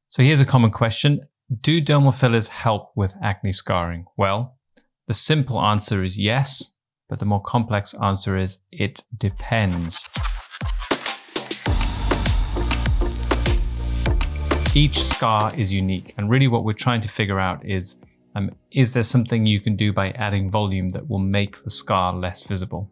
So here's a common question. Do dermal fillers help with acne scarring? Well, the simple answer is yes, but the more complex answer is it depends. Each scar is unique, and really what we're trying to figure out is there something you can do by adding volume that will make the scar less visible?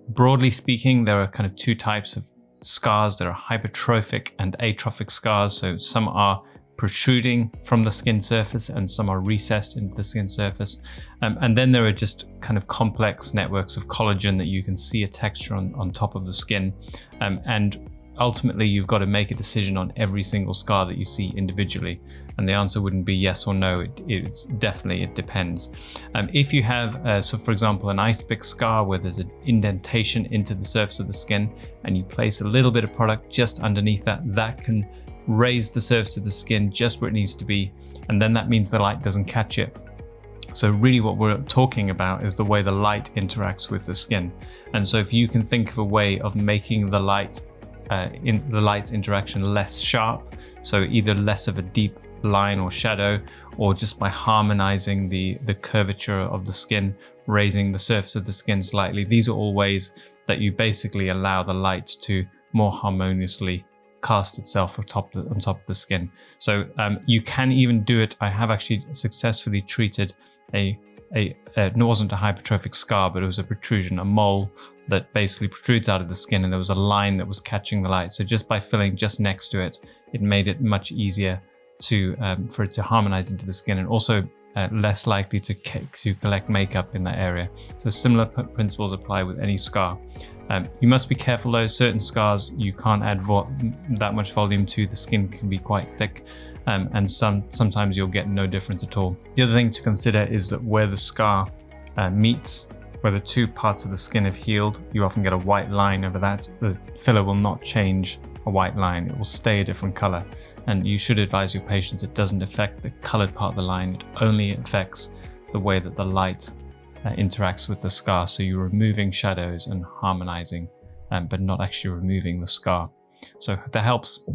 Broadly speaking, there are kind of two types of scars. There are hypertrophic and atrophic scars. So some are protruding from the skin surface and some are recessed into the skin surface. And then there are just kind of complex networks of collagen that you can see a texture on top of the skin. And ultimately, you've got to make a decision on every single scar that you see individually. And the answer wouldn't be yes or no. It's definitely, it depends. If you have, so for example, an icepick scar where there's an indentation into the surface of the skin and you place a little bit of product just underneath that, that can raise the surface of the skin just where it needs to be. And then that means the light doesn't catch it. So really what we're talking about is the way the light interacts with the skin. And so if you can think of a way of making the light in the light's interaction less sharp, so either less of a deep line or shadow, or just by harmonizing the curvature of the skin, raising the surface of the skin slightly. These are all ways that you basically allow the light to more harmoniously cast itself on top of the skin. So you can even do it. I have actually successfully treated it wasn't a hypertrophic scar, but it was a protrusion, a mole that basically protrudes out of the skin, and there was a line that was catching the light. So just by filling just next to it, it made it much easier for it to harmonize into the skin, and also less likely to collect makeup in that area. So similar principles apply with any scar. You must be careful though. Certain scars you can't add that much volume to. The skin can be quite thick, and sometimes you'll get no difference at all. The other thing to consider is that where the scar meets, where the two parts of the skin have healed, you often get a white line over that. The filler will not change a white line. It will stay a different color. And you should advise your patients it doesn't affect the colored part of the line. It only affects the way that the light interacts with the scar. So you're removing shadows and harmonizing, but not actually removing the scar. So that helps.